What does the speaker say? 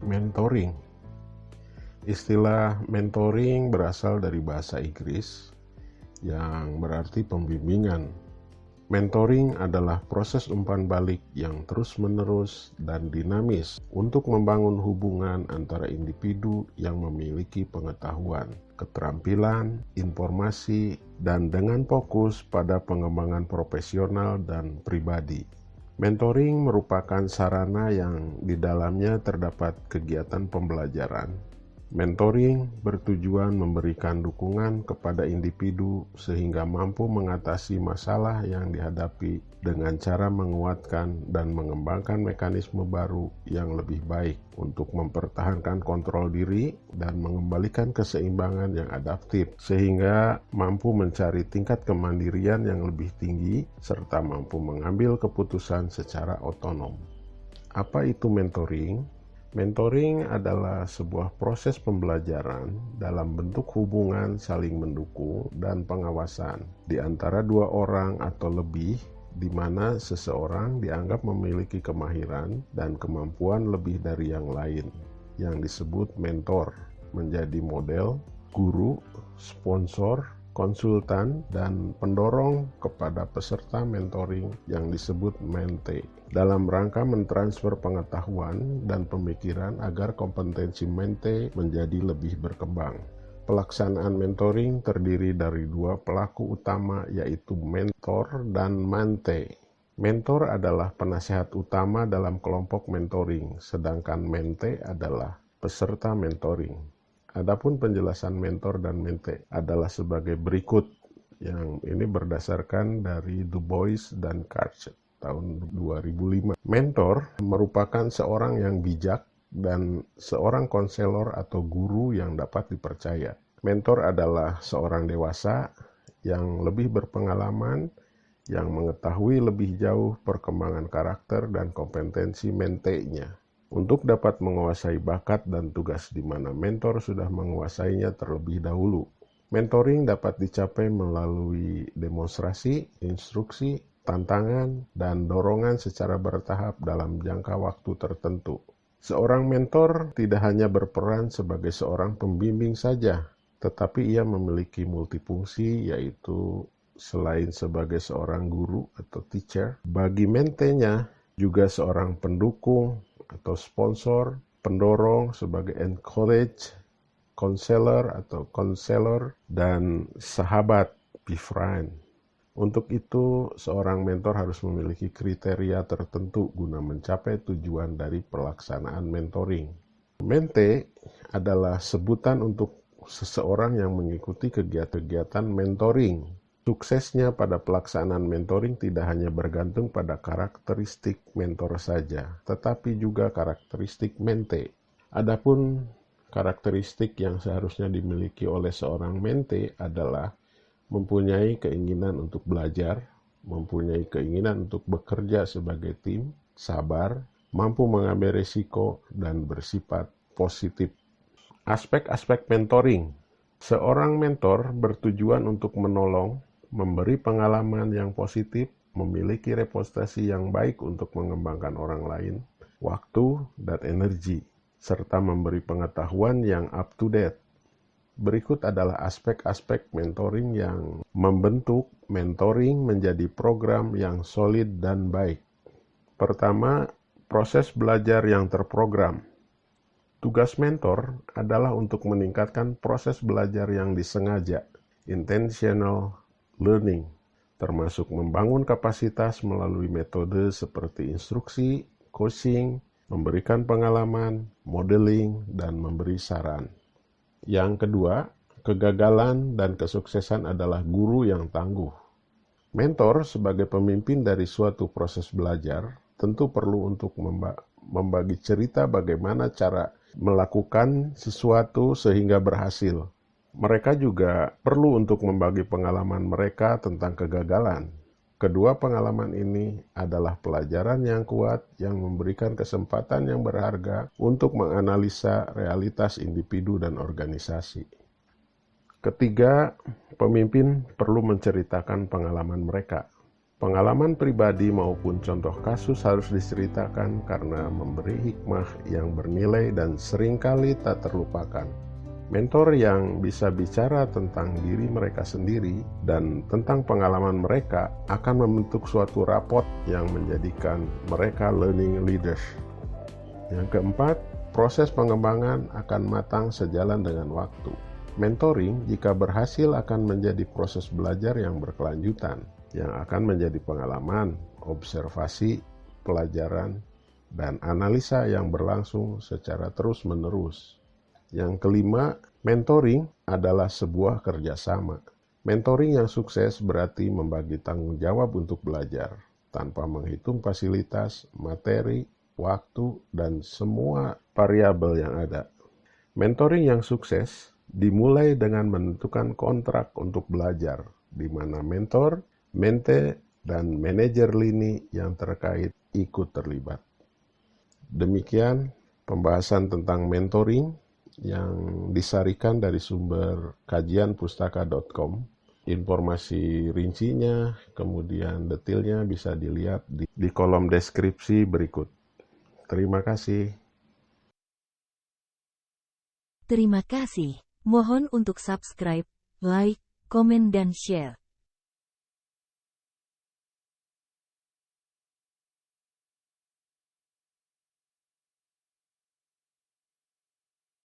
mentoring. Istilah mentoring berasal dari bahasa Inggris yang berarti pembimbingan. Mentoring adalah proses umpan balik yang terus-menerus dan dinamis untuk membangun hubungan antara individu yang memiliki pengetahuan, keterampilan, informasi, dan dengan fokus pada pengembangan profesional dan pribadi. Mentoring merupakan sarana yang di dalamnya terdapat kegiatan pembelajaran. Mentoring bertujuan memberikan dukungan kepada individu sehingga mampu mengatasi masalah yang dihadapi dengan cara menguatkan dan mengembangkan mekanisme baru yang lebih baik untuk mempertahankan kontrol diri dan mengembalikan keseimbangan yang adaptif sehingga mampu mencari tingkat kemandirian yang lebih tinggi serta mampu mengambil keputusan secara otonom. Apa itu mentoring? Mentoring adalah sebuah proses pembelajaran dalam bentuk hubungan saling mendukung dan pengawasan di antara dua orang atau lebih, di mana seseorang dianggap memiliki kemahiran dan kemampuan lebih dari yang lain, yang disebut mentor, menjadi model, guru, sponsor, konsultan, dan pendorong kepada peserta mentoring yang disebut mente, dalam rangka mentransfer pengetahuan dan pemikiran agar kompetensi mente menjadi lebih berkembang. Pelaksanaan mentoring terdiri dari dua pelaku utama, yaitu mentor dan mente. Mentor adalah penasehat utama dalam kelompok mentoring, sedangkan mente adalah peserta mentoring. Adapun penjelasan mentor dan mente adalah sebagai berikut, yang ini berdasarkan dari Du Bois dan Karch tahun 2005. Mentor merupakan seorang yang bijak dan seorang konselor atau guru yang dapat dipercaya. Mentor adalah seorang dewasa yang lebih berpengalaman, yang mengetahui lebih jauh perkembangan karakter dan kompetensi mentenya, untuk dapat menguasai bakat dan tugas di mana mentor sudah menguasainya terlebih dahulu. Mentoring dapat dicapai melalui demonstrasi, instruksi, tantangan, dan dorongan secara bertahap dalam jangka waktu tertentu. Seorang mentor tidak hanya berperan sebagai seorang pembimbing saja, tetapi ia memiliki multifungsi, yaitu selain sebagai seorang guru atau teacher, bagi mentenya juga seorang pendukung atau sponsor, pendorong sebagai encourage, counselor atau counselor, dan sahabat, befriend. Untuk itu, seorang mentor harus memiliki kriteria tertentu guna mencapai tujuan dari pelaksanaan mentoring. Mente adalah sebutan untuk seseorang yang mengikuti kegiatan-kegiatan mentoring. Suksesnya pada pelaksanaan mentoring tidak hanya bergantung pada karakteristik mentor saja, tetapi juga karakteristik mente. Adapun karakteristik yang seharusnya dimiliki oleh seorang mente adalah mempunyai keinginan untuk belajar, mempunyai keinginan untuk bekerja sebagai tim, sabar, mampu mengambil risiko, dan bersifat positif. Aspek-aspek mentoring. Seorang mentor bertujuan untuk menolong, memberi pengalaman yang positif, memiliki reputasi yang baik untuk mengembangkan orang lain, waktu dan energi, serta memberi pengetahuan yang up to date. Berikut adalah aspek-aspek mentoring yang membentuk mentoring menjadi program yang solid dan baik. Pertama, proses belajar yang terprogram. Tugas mentor adalah untuk meningkatkan proses belajar yang disengaja, intentional learning, termasuk membangun kapasitas melalui metode seperti instruksi, coaching, memberikan pengalaman, modeling, dan memberi saran. Yang kedua, kegagalan dan kesuksesan adalah guru yang tangguh. Mentor sebagai pemimpin dari suatu proses belajar tentu perlu untuk membagi cerita bagaimana cara melakukan sesuatu sehingga berhasil. Mereka juga perlu untuk membagi pengalaman mereka tentang kegagalan. Kedua pengalaman ini adalah pelajaran yang kuat yang memberikan kesempatan yang berharga untuk menganalisa realitas individu dan organisasi. Ketiga, pemimpin perlu menceritakan pengalaman mereka. Pengalaman pribadi maupun contoh kasus harus diceritakan karena memberi hikmah yang bernilai dan seringkali tak terlupakan. Mentor yang bisa bicara tentang diri mereka sendiri dan tentang pengalaman mereka akan membentuk suatu raport yang menjadikan mereka learning leaders. Yang keempat, proses pengembangan akan matang sejalan dengan waktu. Mentoring jika berhasil akan menjadi proses belajar yang berkelanjutan, yang akan menjadi pengalaman, observasi, pelajaran, dan analisa yang berlangsung secara terus-menerus. Yang kelima, mentoring adalah sebuah kerjasama. Mentoring yang sukses berarti membagi tanggung jawab untuk belajar, tanpa menghitung fasilitas, materi, waktu, dan semua variabel yang ada. Mentoring yang sukses dimulai dengan menentukan kontrak untuk belajar, di mana mentor, mente, dan manajer lini yang terkait ikut terlibat. Demikian pembahasan tentang mentoring yang disarikan dari sumber kajianpustaka.com. Informasi rincinya, kemudian detailnya bisa dilihat di kolom deskripsi berikut. Terima kasih. Terima kasih. Mohon untuk subscribe, like, komen dan share.